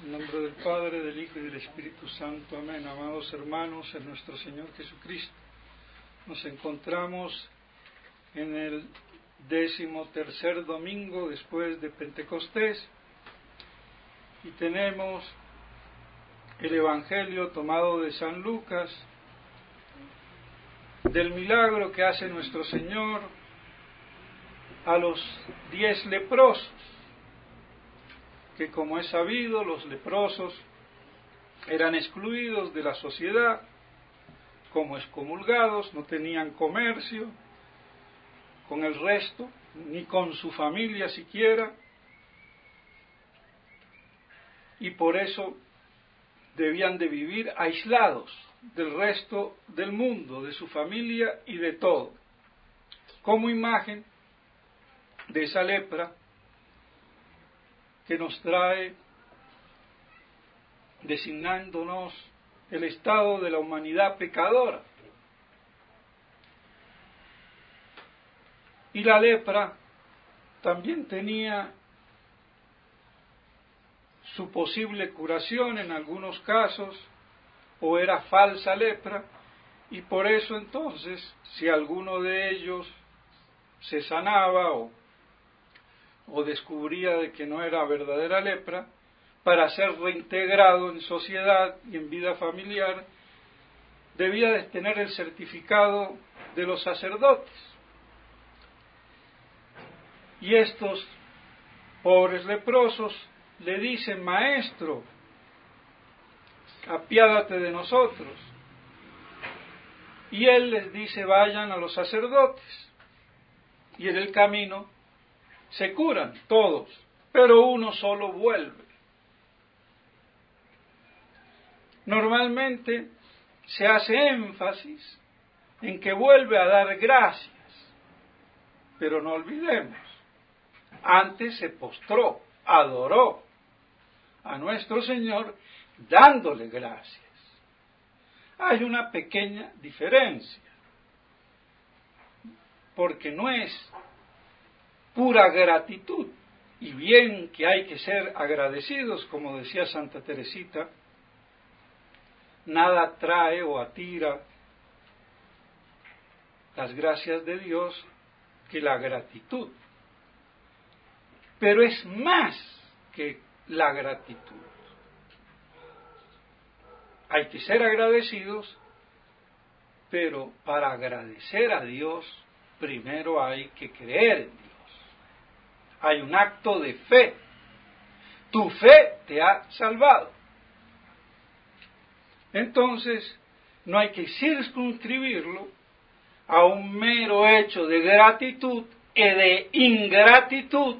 En nombre del Padre, del Hijo y del Espíritu Santo. Amén. Amados hermanos, en nuestro Señor Jesucristo, nos encontramos en el 13º domingo después de Pentecostés y tenemos el Evangelio tomado de San Lucas, del milagro que hace nuestro Señor a los 10 leprosos, que como es sabido, los leprosos eran excluidos de la sociedad, como excomulgados, no tenían comercio con el resto, ni con su familia siquiera, y por eso debían de vivir aislados del resto del mundo, de su familia y de todo, como imagen de esa lepra que nos trae designándonos el estado de la humanidad pecadora. Y la lepra también tenía su posible curación en algunos casos, o era falsa lepra, y por eso entonces, si alguno de ellos se sanaba o descubría de que no era verdadera lepra, para ser reintegrado en sociedad y en vida familiar, debía de tener el certificado de los sacerdotes. Y estos pobres leprosos le dicen: Maestro, apiádate de nosotros. Y él les dice: vayan a los sacerdotes. Y en el camino se curan todos, pero uno solo vuelve. Normalmente se hace énfasis en que vuelve a dar gracias, pero no olvidemos, antes se postró, adoró a nuestro Señor dándole gracias. Hay una pequeña diferencia, porque no es pura gratitud, y bien que hay que ser agradecidos, como decía Santa Teresita, nada atrae o atira las gracias de Dios que la gratitud, pero es más que la gratitud. Hay que ser agradecidos, pero para agradecer a Dios primero hay que creer en Dios. Hay un acto de fe. Tu fe te ha salvado. Entonces, no hay que circunscribirlo a un mero hecho de gratitud y de ingratitud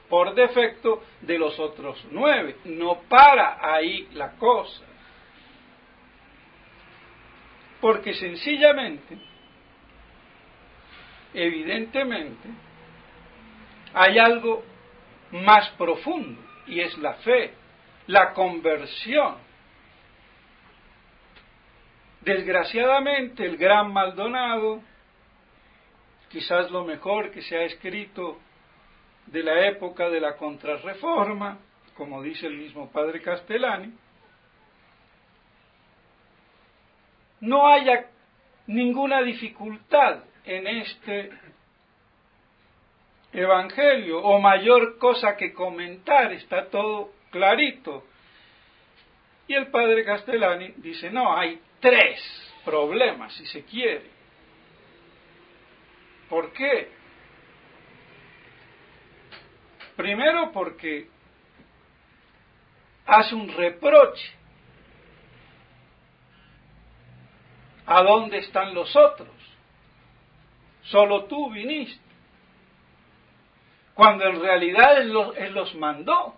por defecto de los otros 9. No para ahí la cosa. Porque sencillamente, evidentemente, hay algo más profundo, y es la fe, la conversión. Desgraciadamente, el gran Maldonado, quizás lo mejor que se ha escrito de la época de la Contrarreforma, como dice el mismo padre Castellani, no haya ninguna dificultad en este Evangelio, o mayor cosa que comentar, está todo clarito. Y el padre Castellani dice: no, hay 3 problemas, si se quiere. ¿Por qué? Primero, porque hace un reproche. ¿A dónde están los otros? Solo tú viniste. Cuando en realidad Él los mandó.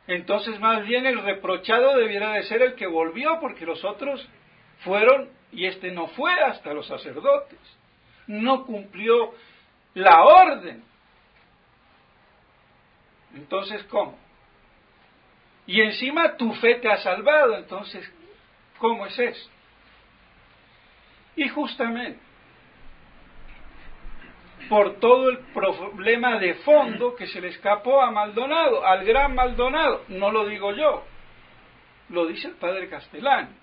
Entonces, más bien el reprochado debiera de ser el que volvió, porque los otros fueron y este no fue hasta los sacerdotes. No cumplió la orden. Entonces, ¿cómo? Y encima tu fe te ha salvado. Entonces, ¿cómo es eso? Y justamente por todo el problema de fondo que se le escapó a Maldonado, al gran Maldonado. No lo digo yo, lo dice el padre Castellani.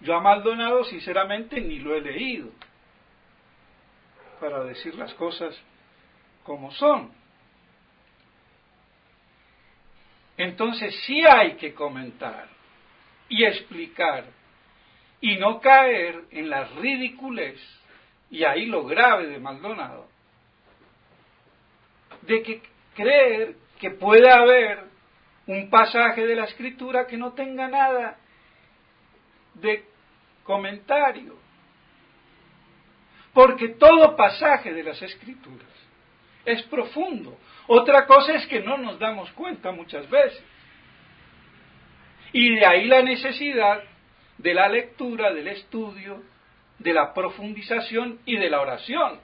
Yo a Maldonado sinceramente ni lo he leído, para decir las cosas como son. Entonces sí hay que comentar y explicar y no caer en la ridiculez, y ahí lo grave de Maldonado, de que creer que puede haber un pasaje de la Escritura que no tenga nada de comentario. Porque todo pasaje de las Escrituras es profundo. Otra cosa es que no nos damos cuenta muchas veces. Y de ahí la necesidad de la lectura, del estudio, de la profundización y de la oración.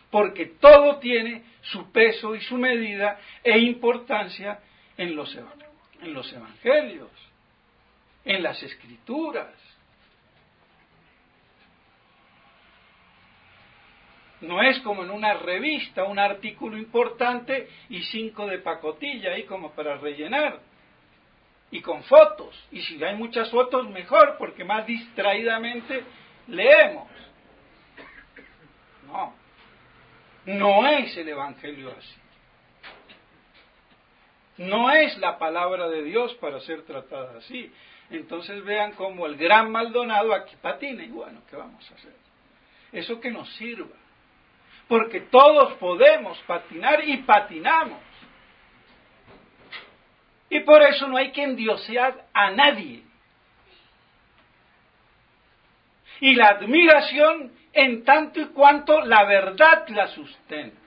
Porque todo tiene su peso y su medida e importancia en los evangelios, en las Escrituras. No es como en una revista, un artículo importante y 5 de pacotilla ahí como para rellenar. Y con fotos. Y si hay muchas fotos, mejor, porque más distraídamente leemos. No. No es el Evangelio así. No es la palabra de Dios para ser tratada así. Entonces vean cómo el gran Maldonado aquí patina. Y bueno, ¿qué vamos a hacer? Eso que nos sirva. Porque todos podemos patinar y patinamos. Y por eso no hay que endiosear a nadie. Y la admiración en tanto y cuanto la verdad la sustente.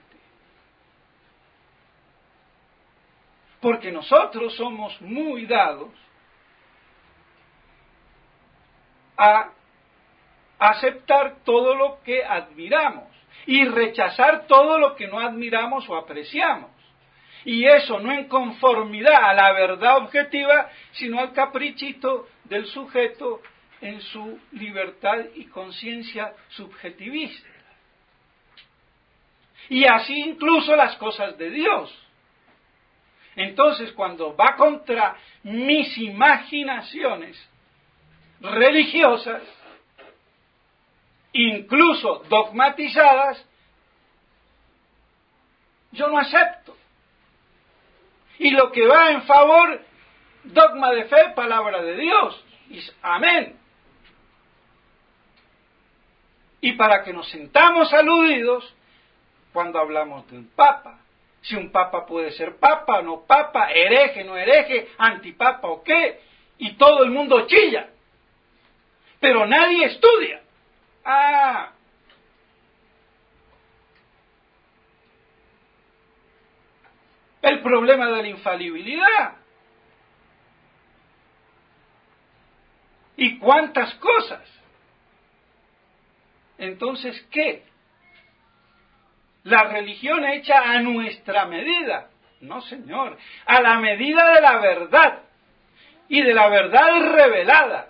Porque nosotros somos muy dados a aceptar todo lo que admiramos y rechazar todo lo que no admiramos o apreciamos. Y eso no en conformidad a la verdad objetiva, sino al caprichito del sujeto en su libertad y conciencia subjetivista. Y así incluso las cosas de Dios. Entonces, cuando va contra mis imaginaciones religiosas, incluso dogmatizadas, yo no acepto. Y lo que va en favor, dogma de fe, palabra de Dios. Y amén. Y para que nos sentamos aludidos cuando hablamos de un papa. Si un papa puede ser papa, no papa, hereje, no hereje, antipapa o qué. Y todo el mundo chilla. Pero nadie estudia. El problema de la infalibilidad. ¿Y cuántas cosas? Entonces, ¿qué? ¿La religión hecha a nuestra medida? No, señor. A la medida de la verdad. Y de la verdad revelada.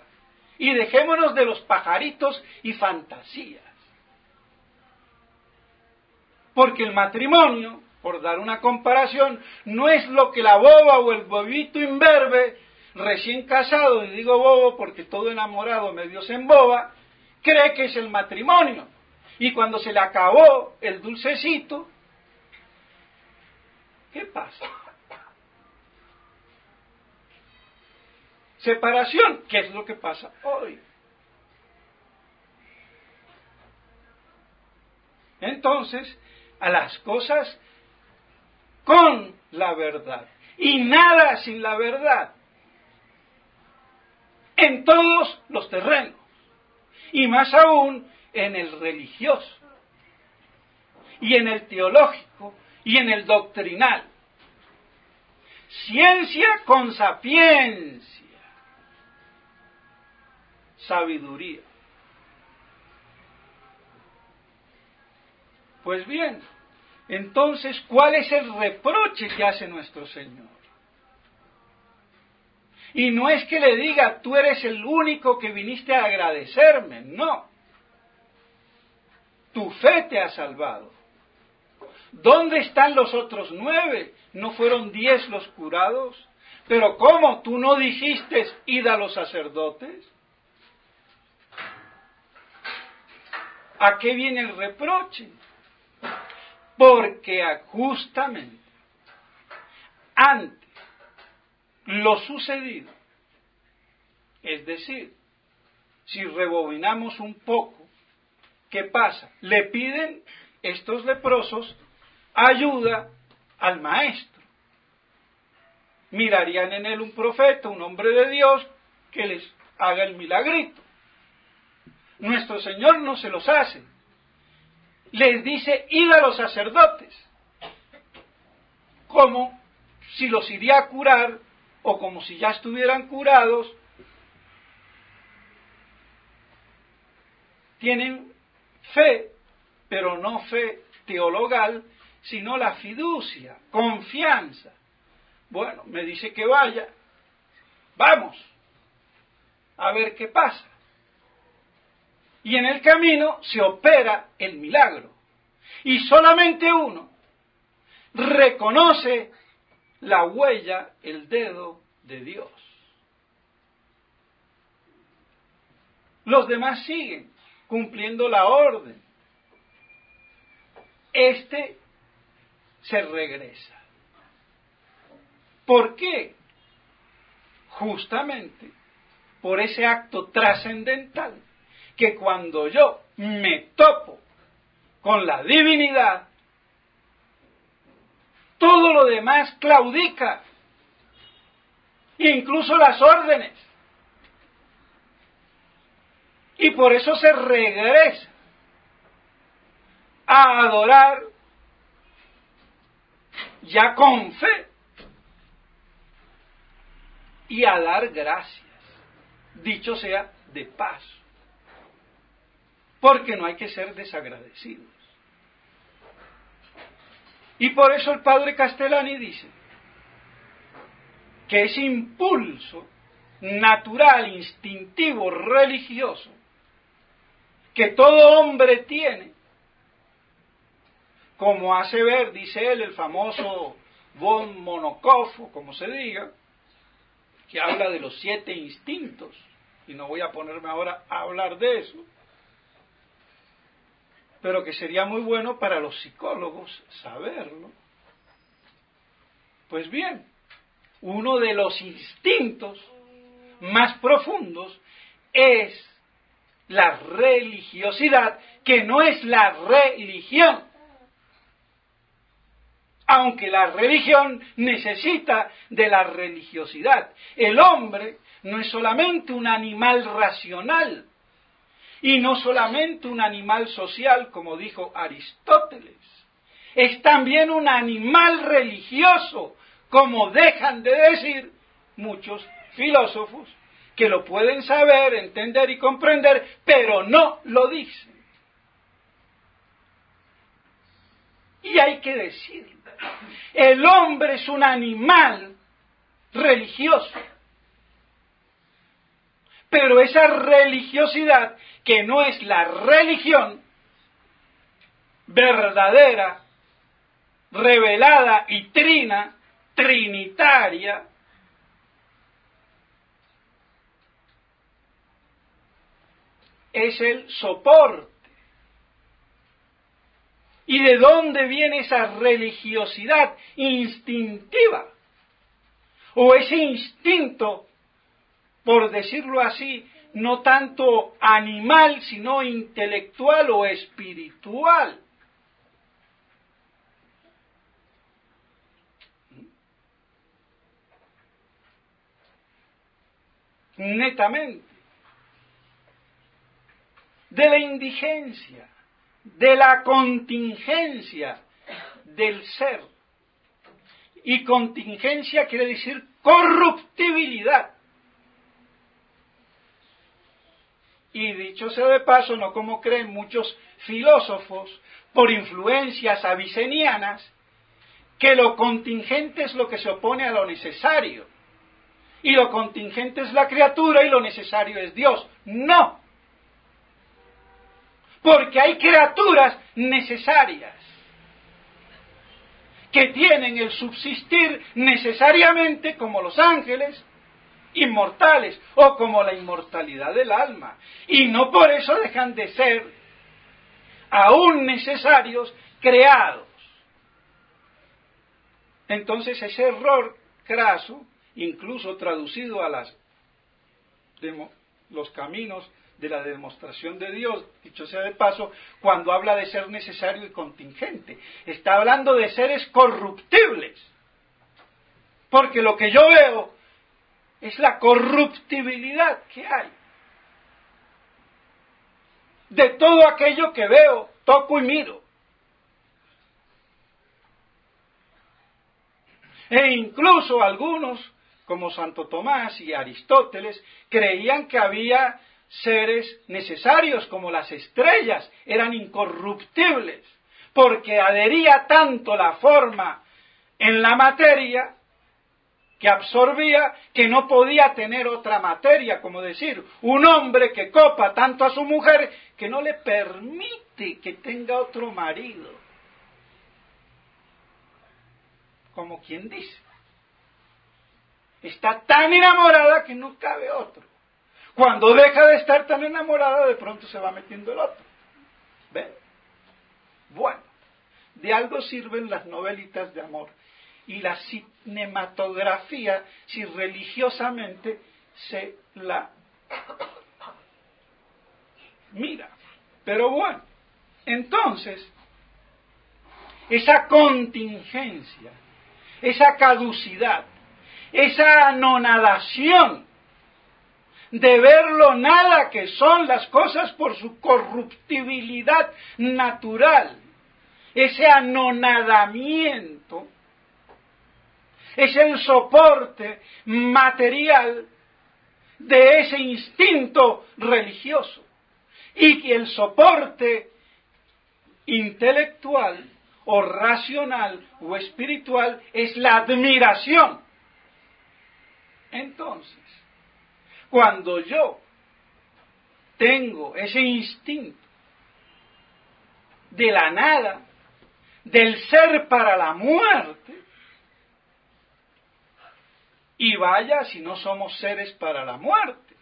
Y dejémonos de los pajaritos y fantasías. Porque el matrimonio, por dar una comparación, no es lo que la boba o el bobito imberbe, recién casado, y digo bobo porque todo enamorado medio se emboba, cree que es el matrimonio. Y cuando se le acabó el dulcecito, ¿qué pasa? Separación, ¿qué es lo que pasa hoy? Entonces, a las cosas con la verdad y nada sin la verdad en todos los terrenos y más aún en el religioso y en el teológico y en el doctrinal. Ciencia con sapiencia, sabiduría. Pues bien, entonces, ¿cuál es el reproche que hace nuestro Señor? Y no es que le diga, tú eres el único que viniste a agradecerme, no. tu fe te ha salvado. ¿Dónde están los otros 9? ¿No fueron 10 los curados? Pero ¿cómo? ¿Tú no dijiste id a los sacerdotes? ¿A qué viene el reproche? Porque justamente ante lo sucedido, es decir, si rebobinamos un poco, ¿qué pasa? Le piden estos leprosos ayuda al maestro. Mirarían en él un profeta, un hombre de Dios, que les haga el milagrito. Nuestro Señor no se los hace. Les dice, id a los sacerdotes. Como si los iría a curar, o como si ya estuvieran curados. Tienen fe, pero no fe teologal, sino la fiducia, confianza. Bueno, me dice que vaya, vamos, a ver qué pasa. Y en el camino se opera el milagro. Y solamente uno reconoce la huella, el dedo de Dios. Los demás siguen cumpliendo la orden. Este se regresa. ¿Por qué? Justamente por ese acto trascendental, que cuando yo me topo con la divinidad, todo lo demás claudica, incluso las órdenes. Y por eso se regresa a adorar ya con fe y a dar gracias, dicho sea de paso, porque no hay que ser desagradecidos. Y por eso el padre Castellani dice que ese impulso natural, instintivo, religioso, que todo hombre tiene, como hace ver, dice él, el famoso von Monokov, o como se diga, que habla de los 7 instintos, y no voy a ponerme ahora a hablar de eso, pero que sería muy bueno para los psicólogos saberlo. Pues bien, uno de los instintos más profundos es la religiosidad, que no es la religión, aunque la religión necesita de la religiosidad. El hombre no es solamente un animal racional, y no solamente un animal social, como dijo Aristóteles, es también un animal religioso, como dejan de decir muchos filósofos, que lo pueden saber, entender y comprender, pero no lo dicen. Y hay que decirlo. El hombre es un animal religioso. Pero esa religiosidad, que no es la religión verdadera, revelada y trinitaria, es el soporte. ¿Y de dónde viene esa religiosidad instintiva? O ese instinto, por decirlo así, no tanto animal, sino intelectual o espiritual. Netamente. De la indigencia, de la contingencia del ser. Y contingencia quiere decir corruptibilidad. Y dicho sea de paso, no como creen muchos filósofos, por influencias avicenianas, que lo contingente es lo que se opone a lo necesario. Y lo contingente es la criatura y lo necesario es Dios. No. Porque hay criaturas necesarias que tienen el subsistir necesariamente como los ángeles inmortales o como la inmortalidad del alma. Y no por eso dejan de ser aún necesarios creados. Entonces ese error craso, incluso traducido a los caminos de la demostración de Dios, dicho sea de paso, cuando habla de ser necesario y contingente, está hablando de seres corruptibles, porque lo que yo veo es la corruptibilidad que hay de todo aquello que veo, toco y miro. E incluso algunos, como Santo Tomás y Aristóteles, creían que había seres necesarios, como las estrellas, eran incorruptibles, porque adhería tanto la forma en la materia que absorbía que no podía tener otra materia, como decir, un hombre que copa tanto a su mujer que no le permite que tenga otro marido. Como quien dice, está tan enamorada que no cabe otro. Cuando deja de estar tan enamorada, de pronto se va metiendo el otro. ¿Ven? Bueno, de algo sirven las novelitas de amor y la cinematografía si religiosamente se la mira. Pero bueno, entonces, esa contingencia, esa caducidad, esa anonadación de ver lo nada que son las cosas por su corruptibilidad natural, ese anonadamiento, es el soporte material de ese instinto religioso, y que el soporte intelectual o racional o espiritual es la admiración. Entonces, cuando yo tengo ese instinto de la nada, del ser para la muerte, y vaya si no somos seres para la muerte,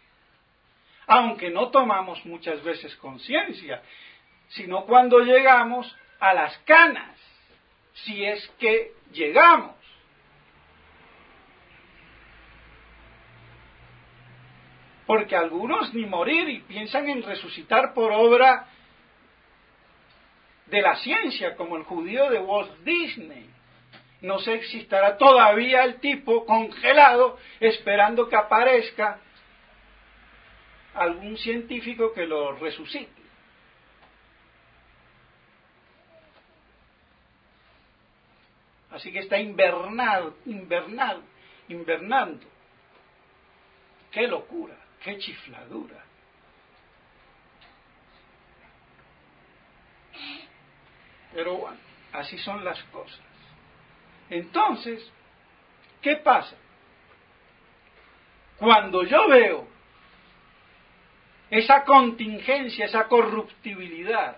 aunque no tomamos muchas veces conciencia, sino cuando llegamos a las canas, si es que llegamos. Porque algunos ni morir y piensan en resucitar por obra de la ciencia, como el judío de Walt Disney. No sé si estará todavía el tipo congelado esperando que aparezca algún científico que lo resucite. Así que está invernando. ¡Qué locura! ¡Qué chifladura! Pero bueno, así son las cosas. Entonces, ¿qué pasa? Cuando yo veo esa contingencia, esa corruptibilidad,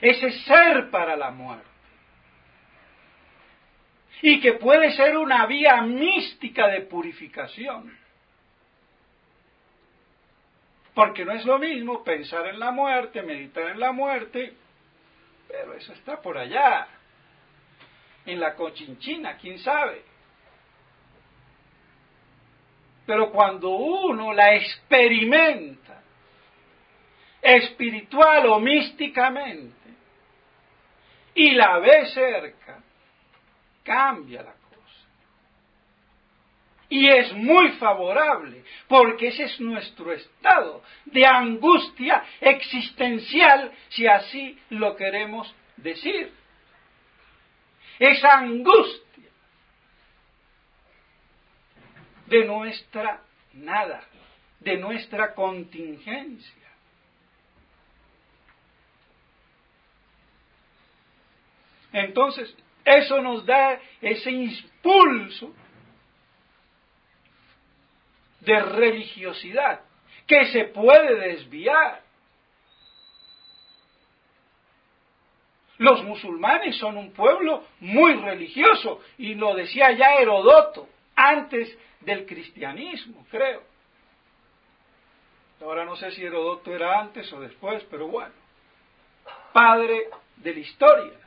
ese ser para la muerte, y que puede ser una vía mística de purificación, porque no es lo mismo pensar en la muerte, meditar en la muerte, pero eso está por allá, en la Cochinchina, quién sabe. Pero cuando uno la experimenta, espiritual o místicamente, y la ve cerca, cambia la cosa. Y es muy favorable, porque ese es nuestro estado de angustia existencial, si así lo queremos decir. Esa angustia de nuestra nada, de nuestra contingencia. Entonces, eso nos da ese impulso de religiosidad que se puede desviar. Los musulmanes son un pueblo muy religioso, y lo decía ya Heródoto, antes del cristianismo, creo. Ahora no sé si Heródoto era antes o después, pero bueno, padre de la historia,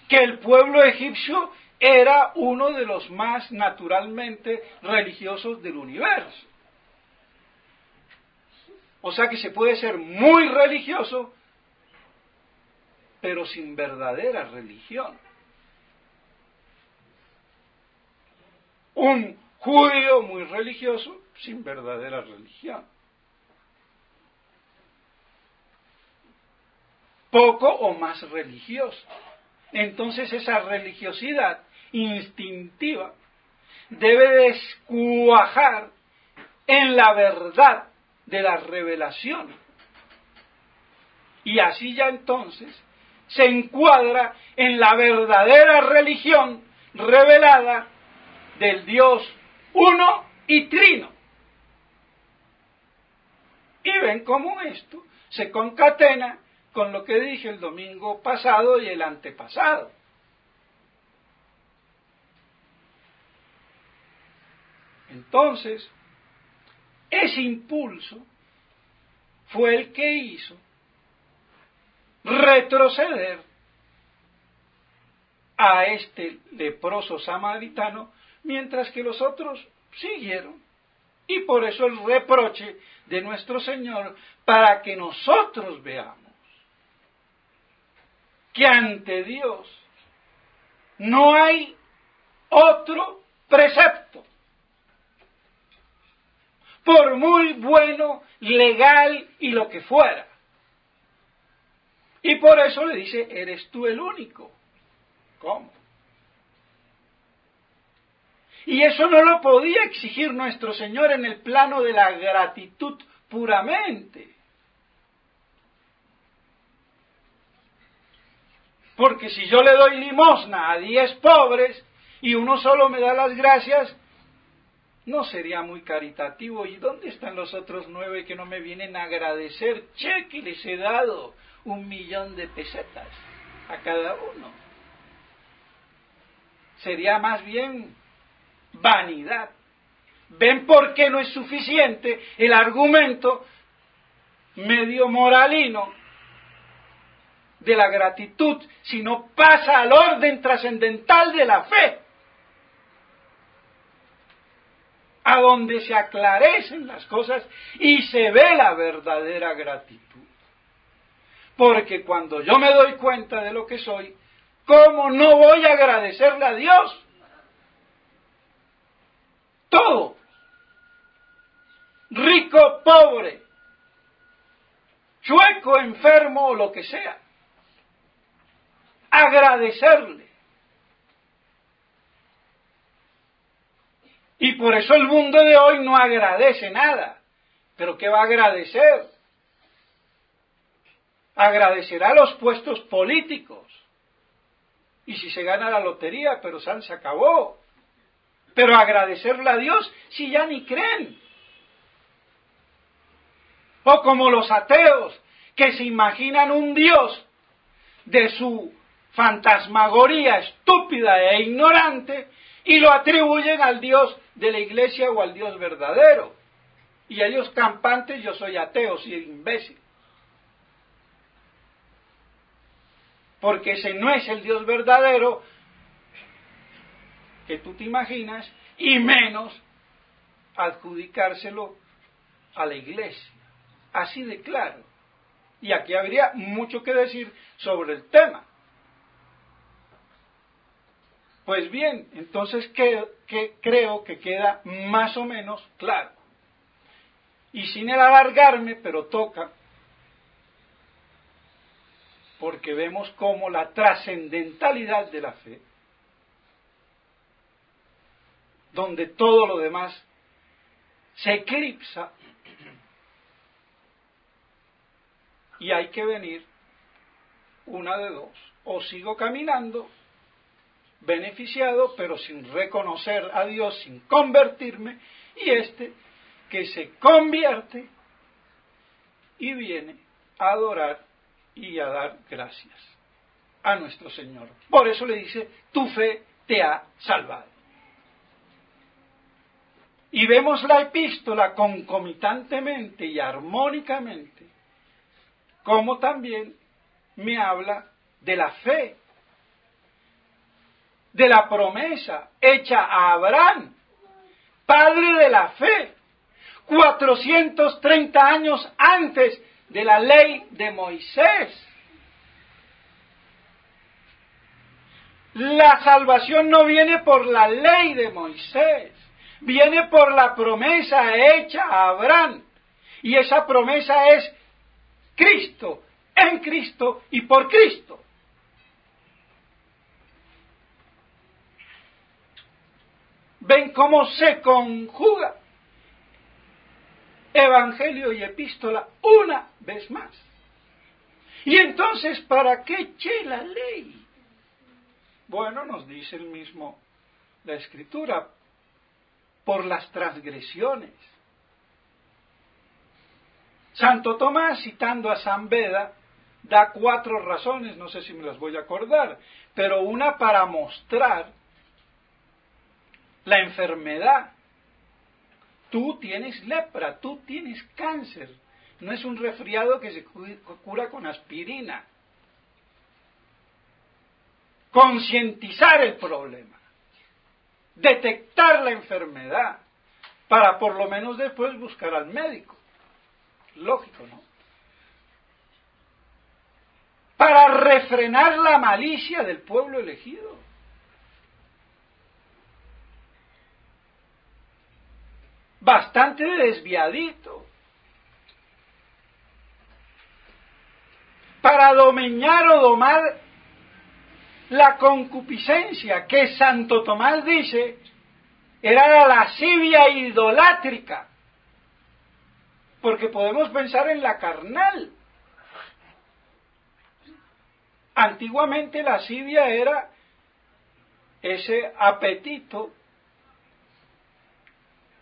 que el pueblo egipcio era uno de los más naturalmente religiosos del universo. O sea que se puede ser muy religioso, pero sin verdadera religión. Un judío muy religioso sin verdadera religión. Poco o más religioso. Entonces esa religiosidad instintiva debe descuajar en la verdad de la revelación. Y así ya entonces se encuadra en la verdadera religión revelada del Dios uno y trino. Y ven cómo esto se concatena con lo que dije el domingo pasado y el antepasado. Entonces, ese impulso fue el que hizo retroceder a este leproso samaritano, mientras que los otros siguieron. Y por eso el reproche de nuestro Señor, para que nosotros veamos que ante Dios no hay otro precepto, por muy bueno, legal y lo que fuera. Y por eso le dice, eres tú el único. ¿Cómo? Y eso no lo podía exigir nuestro Señor en el plano de la gratitud puramente. Porque si yo le doy limosna a 10 pobres y uno solo me da las gracias, no sería muy caritativo. ¿Y dónde están los otros 9 que no me vienen a agradecer? Che, que les he dado 1.000.000 de pesetas a cada uno. Sería más bien vanidad. ¿Ven por qué no es suficiente el argumento medio moralino de la gratitud, sino pasa al orden trascendental de la fe, a donde se aclarecen las cosas y se ve la verdadera gratitud? Porque cuando yo me doy cuenta de lo que soy, ¿cómo no voy a agradecerle a Dios? Todo, rico, pobre, chueco, enfermo o lo que sea, agradecerle. Y por eso el mundo de hoy no agradece nada. ¿Pero qué va a agradecer? Agradecerá los puestos políticos. Y si se gana la lotería, pero se acabó. Pero agradecerle a Dios si ya ni creen. O como los ateos, que se imaginan un Dios de su fantasmagoría estúpida e ignorante y lo atribuyen al Dios de la iglesia o al Dios verdadero. Y ellos campantes, yo soy ateo, soy imbécil. Porque ese no es el Dios verdadero que tú te imaginas, y menos adjudicárselo a la iglesia. Así de claro. Y aquí habría mucho que decir sobre el tema. Pues bien, entonces creo que queda más o menos claro. Y sin el alargarme, pero toca, porque vemos cómo la trascendentalidad de la fe, donde todo lo demás se eclipsa, y hay que venir una de dos: o sigo caminando beneficiado, pero sin reconocer a Dios, sin convertirme, y que se convierte y viene a adorar y a dar gracias. a nuestro Señor. Por eso le dice, tu fe te ha salvado. Y vemos la epístola concomitantemente y armónicamente, como también me habla de la fe, de la promesa hecha a Abraham, padre de la fe, 430 años antes de la ley de Moisés. La salvación no viene por la ley de Moisés, viene por la promesa hecha a Abraham. Y esa promesa es Cristo, en Cristo y por Cristo. ¿Ven cómo se conjuga evangelio y epístola una vez más? Y entonces, ¿para qué eché la ley? Bueno, nos dice el mismo la Escritura, por las transgresiones. Santo Tomás, citando a San Beda, da 4 razones, no sé si me las voy a acordar, pero una para mostrar la enfermedad. Tú tienes lepra, tú tienes cáncer. No es un resfriado que se cura con aspirina. Concientizar el problema, detectar la enfermedad, para por lo menos después buscar al médico. Lógico, ¿no? Para refrenar la malicia del pueblo elegido. Bastante desviadito. Para domeñar o domar la concupiscencia, que Santo Tomás dice era la lascivia idolátrica, porque podemos pensar en la carnal. Antiguamente la lascivia era ese apetito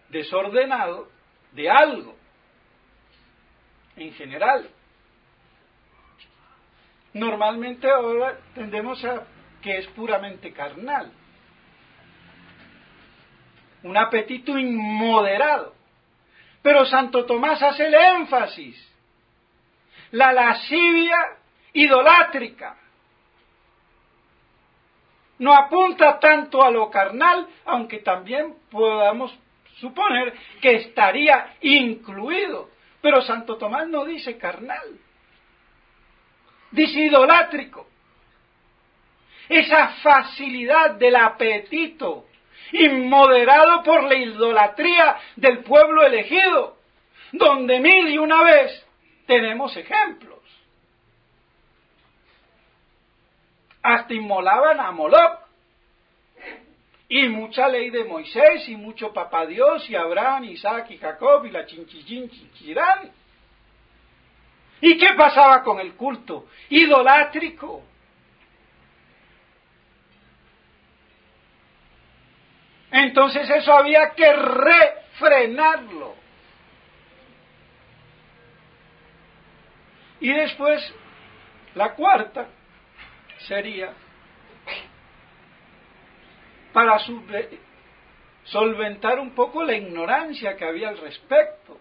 desordenado de algo, en general. Normalmente ahora tendemos a que es puramente carnal, un apetito inmoderado. Pero Santo Tomás hace el énfasis, la lascivia idolátrica. No apunta tanto a lo carnal, aunque también podamos suponer que estaría incluido. Pero Santo Tomás no dice carnal, dice idolátrico. Esa facilidad del apetito inmoderado por la idolatría del pueblo elegido, donde 1001 vez tenemos ejemplos. Hasta inmolaban a Moloc, y mucha ley de Moisés, y mucho papá Dios, y Abraham, Isaac y Jacob, y la chinchirán. ¿Y qué pasaba con el culto idolátrico? Entonces eso había que refrenarlo. Y después, la cuarta sería para solventar un poco la ignorancia que había al respecto.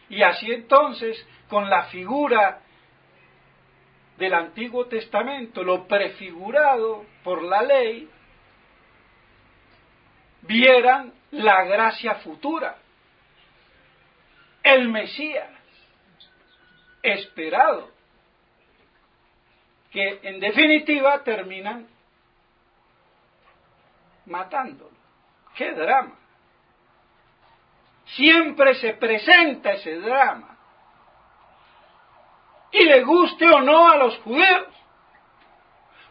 Y así entonces, con la figura del Antiguo Testamento, lo prefigurado por la ley, vieran la gracia futura, el Mesías esperado, que en definitiva terminan matándolo. ¡Qué drama! Siempre se presenta ese drama, y le guste o no a los judíos,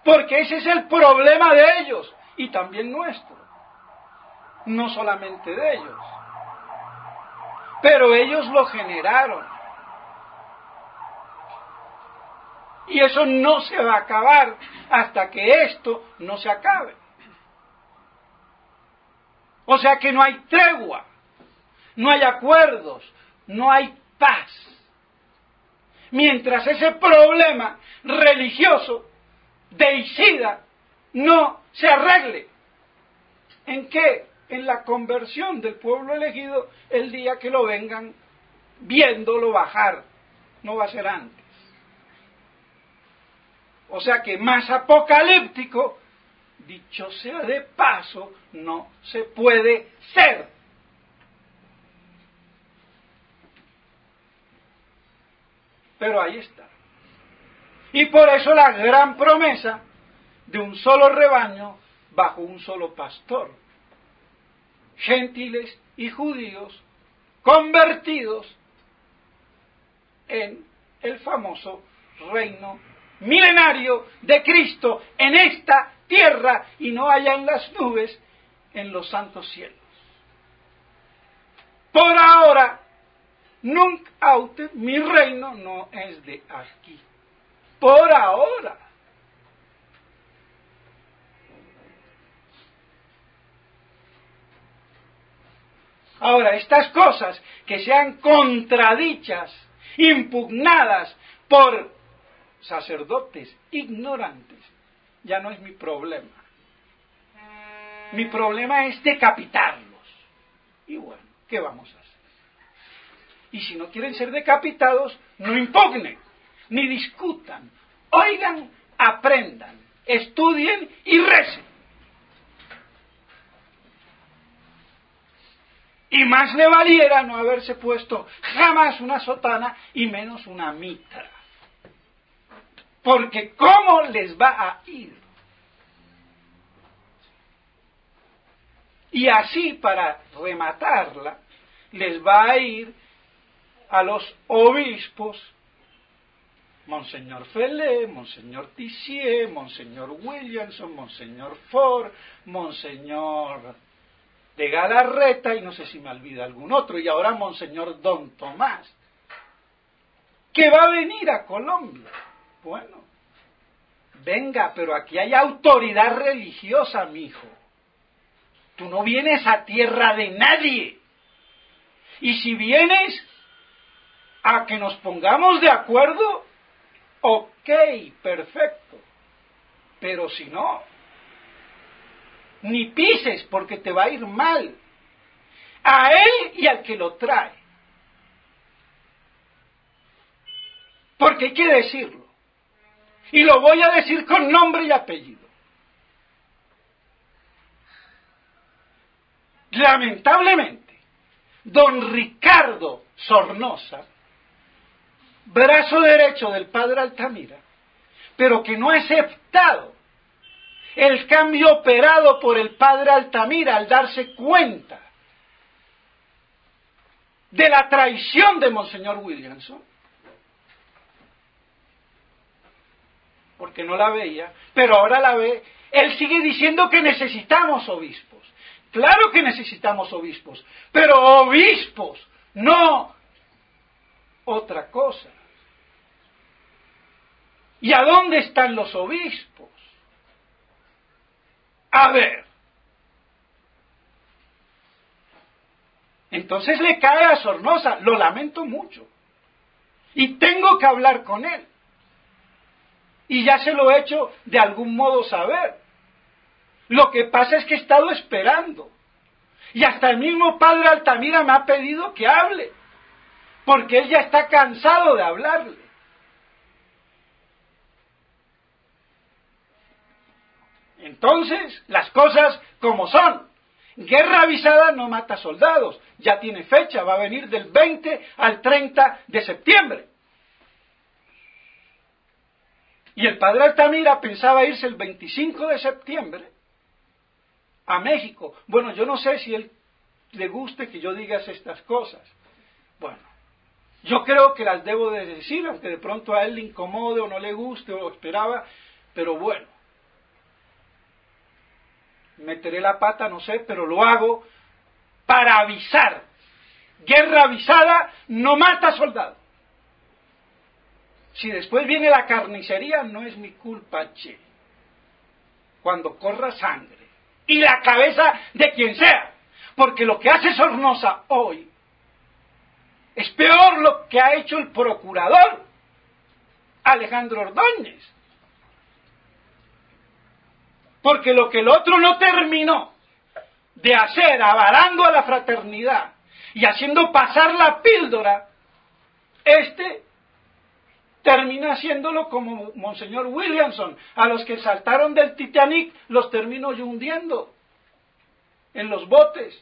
porque ese es el problema de ellos y también nuestro, no solamente de ellos, pero ellos lo generaron, y eso no se va a acabar hasta que esto no se acabe. O sea que no hay tregua, no hay acuerdos, no hay paz. mientras ese problema religioso, deicida, no se arregle. ¿En qué? En la conversión del pueblo elegido el día que lo vengan viéndolo bajar. No va a ser antes. O sea que más apocalíptico, dicho sea de paso, no se puede ser. Pero ahí está. Y por eso la gran promesa de un solo rebaño bajo un solo pastor. Gentiles y judíos convertidos en el famoso reino milenario de Cristo en esta tierra y no allá en las nubes, en los santos cielos. Por ahora, nunc autem, mi reino no es de aquí. Por ahora. Ahora, estas cosas que sean contradichas, impugnadas por sacerdotes ignorantes, ya no es mi problema. Mi problema es decapitarlos. Y bueno, ¿qué vamos a hacer? Y si no quieren ser decapitados, no impugnen, ni discutan. Oigan, aprendan, estudien y recen. Y más le valiera no haberse puesto jamás una sotana y menos una mitra. Porque ¿cómo les va a ir? Y así, para rematarla, les va a ir a los obispos, Monseñor Felé, Monseñor Tissier, Monseñor Williamson, Monseñor Ford, Monseñor de Galarreta, y no sé si me olvida algún otro, y ahora Monseñor Don Tomás, que va a venir a Colombia. Bueno, venga, pero aquí hay autoridad religiosa, mijo. Tú no vienes a tierra de nadie. Y si vienes a que nos pongamos de acuerdo, ok, perfecto. Pero si no, ni pises porque te va a ir mal. A él y al que lo trae. Porque hay que decirlo. Y lo voy a decir con nombre y apellido. Lamentablemente, don Ricardo Sornosa, brazo derecho del padre Altamira, pero que no ha aceptado el cambio operado por el padre Altamira al darse cuenta de la traición de Monseñor Williamson, porque no la veía, pero ahora la ve. Él sigue diciendo que necesitamos obispos. Claro que necesitamos obispos, pero obispos, no otra cosa. ¿Y a dónde están los obispos? A ver. Entonces le cae a Sornosa, lo lamento mucho. Y tengo que hablar con él. Y ya se lo he hecho de algún modo saber. Lo que pasa es que he estado esperando. Y hasta el mismo padre Altamira me ha pedido que hable. Porque él ya está cansado de hablarle. Entonces, las cosas como son. Guerra avisada no mata soldados. Ya tiene fecha, va a venir del 20 al 30 de septiembre. Y el padre Altamira pensaba irse el 25 de septiembre a México. Bueno, yo no sé si él le guste que yo diga estas cosas. Bueno, yo creo que las debo de decir, aunque de pronto a él le incomode o no le guste o esperaba, pero bueno. Meteré la pata, no sé, pero lo hago para avisar. Guerra avisada no mata soldados. Si después viene la carnicería, no es mi culpa, che. Cuando corra sangre. Y la cabeza de quien sea. Porque lo que hace Sornosa hoy es peor lo que ha hecho el procurador Alejandro Ordóñez. Porque lo que el otro no terminó de hacer, avalando a la fraternidad y haciendo pasar la píldora, este termina haciéndolo como Monseñor Williamson. A los que saltaron del Titanic los terminó yo hundiendo en los botes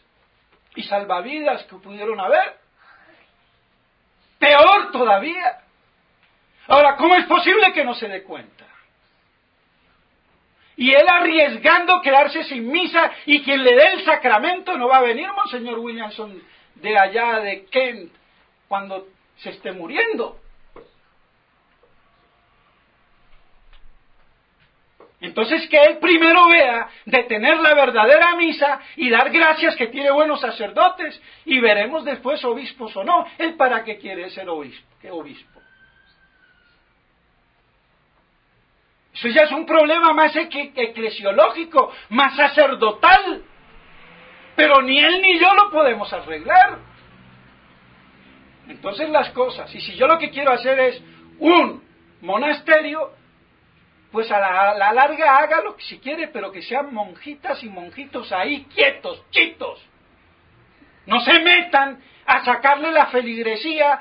y salvavidas que pudieron haber. Peor todavía. Ahora, ¿cómo es posible que no se dé cuenta? Y él arriesgando quedarse sin misa, y quien le dé el sacramento no va a venir Monseñor Williamson de allá de Kent cuando se esté muriendo. Entonces que él primero vea de tener la verdadera misa y dar gracias que tiene buenos sacerdotes, y veremos después obispos o no. ¿Él para qué quiere ser obispo? ¿Qué obispo? Eso ya es un problema más eclesiológico, más sacerdotal. Pero ni él ni yo lo podemos arreglar. Entonces las cosas, y si yo lo que quiero hacer es un monasterio, pues a la larga hágalo si quiere, pero que sean monjitas y monjitos ahí quietos, chitos. No se metan a sacarle la feligresía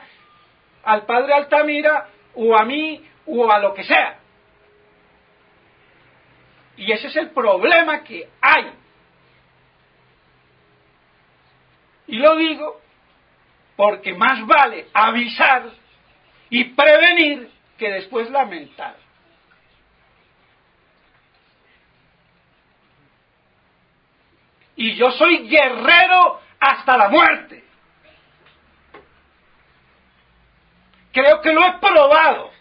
al padre Altamira, o a mí, o a lo que sea. Y ese es el problema que hay. Y lo digo porque más vale avisar y prevenir que después lamentar. Y yo soy guerrero hasta la muerte. Creo que lo he probado.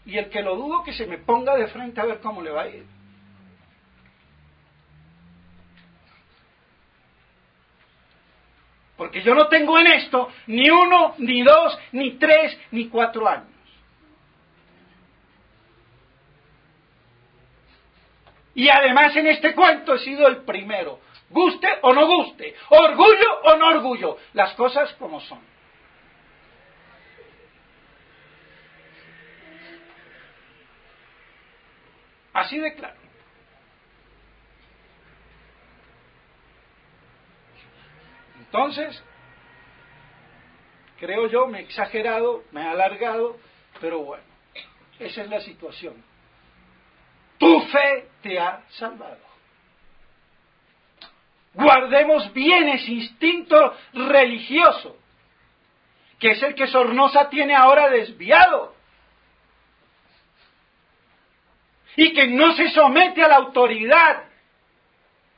Y el que lo dudo, que se me ponga de frente a ver cómo le va a ir. Porque yo no tengo en esto ni 1, ni 2, ni 3, ni 4 años. Y además en este cuento he sido el primero. Guste o no guste, orgullo o no orgullo, las cosas como son. Así de claro. Entonces, creo yo, me he exagerado, me he alargado, pero bueno, esa es la situación. Tu fe te ha salvado. Guardemos bien ese instinto religioso, que es el que Sornosa tiene ahora desviado, y que no se somete a la autoridad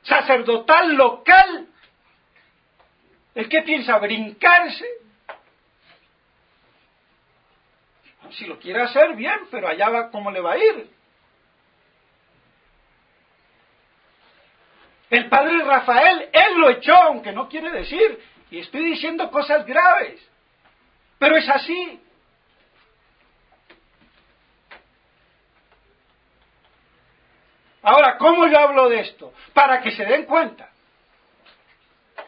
sacerdotal local. ¿El que piensa? ¿Brincarse? Si lo quiere hacer, bien, pero allá va cómo le va a ir. El padre Rafael, él lo echó, aunque no quiere decir, y estoy diciendo cosas graves, pero es así. Ahora, ¿cómo yo hablo de esto? Para que se den cuenta.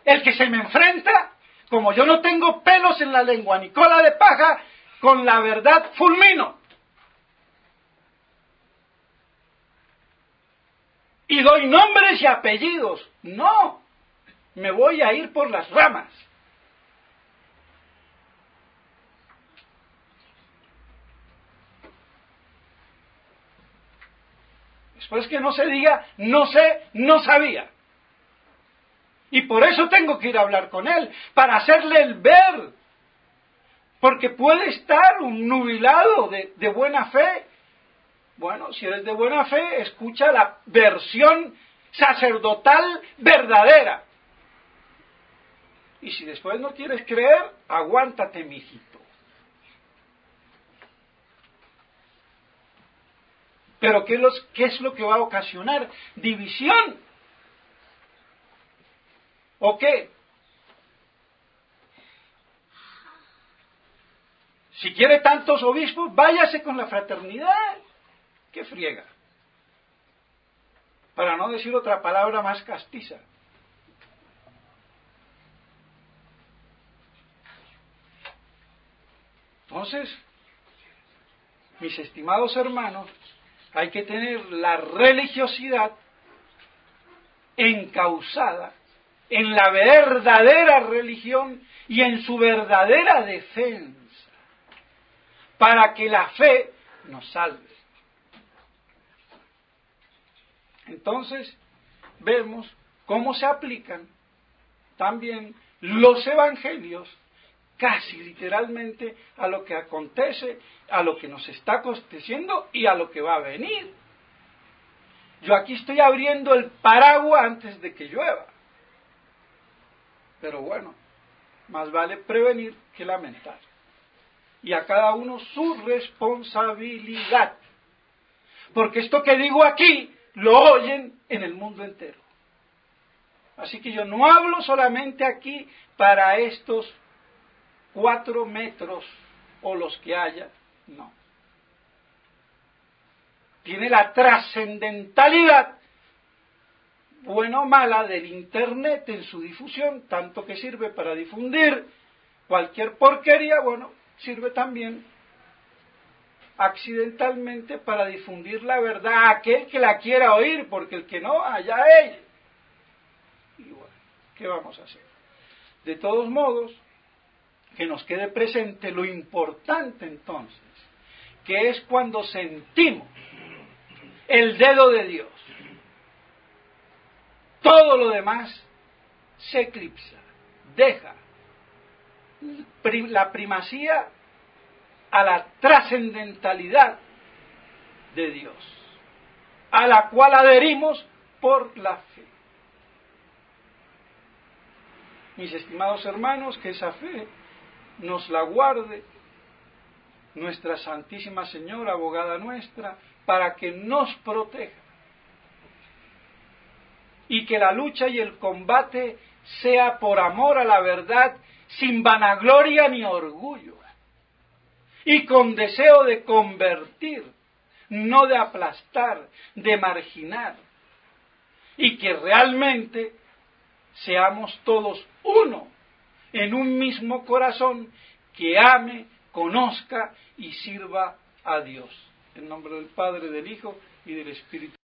El que se me enfrenta, como yo no tengo pelos en la lengua ni cola de paja, con la verdad fulmino. Y doy nombres y apellidos. No, me voy a ir por las ramas. Después que no se diga, no sé, no sabía. Y por eso tengo que ir a hablar con él, para hacerle el ver. Porque puede estar un nubilado de buena fe. Bueno, si eres de buena fe, escucha la versión sacerdotal verdadera. Y si después no quieres creer, aguántate, mijito. Pero ¿qué es lo que va a ocasionar? División. ¿O qué? Si quiere tantos obispos, váyase con la fraternidad. ¡Qué friega! Para no decir otra palabra más castiza. Entonces, Mis estimados hermanos, hay que tener la religiosidad encauzada en la verdadera religión y en su verdadera defensa, para que la fe nos salve. Entonces, vemos cómo se aplican también los evangelios casi literalmente a lo que acontece, a lo que nos está aconteciendo y a lo que va a venir. Yo aquí estoy abriendo el paraguas antes de que llueva. Pero bueno, más vale prevenir que lamentar. Y a cada uno su responsabilidad. Porque esto que digo aquí lo oyen en el mundo entero. Así que yo no hablo solamente aquí para estos 4 metros o los que haya, no. Tiene la trascendentalidad, buena o mala, del Internet en su difusión, tanto que sirve para difundir cualquier porquería, bueno, sirve también accidentalmente para difundir la verdad a aquel que la quiera oír, porque el que no, allá él. Y bueno, ¿qué vamos a hacer? De todos modos, que nos quede presente lo importante entonces, que es cuando sentimos el dedo de Dios. Todo lo demás se eclipsa, deja la primacía a la trascendentalidad de Dios, a la cual adherimos por la fe. Mis estimados hermanos, que esa fe nos la guarde nuestra Santísima Señora, abogada nuestra, para que nos proteja. Y que la lucha y el combate sea por amor a la verdad, sin vanagloria ni orgullo, y con deseo de convertir, no de aplastar, de marginar, y que realmente seamos todos uno, en un mismo corazón, que ame, conozca y sirva a Dios. En nombre del Padre, del Hijo y del Espíritu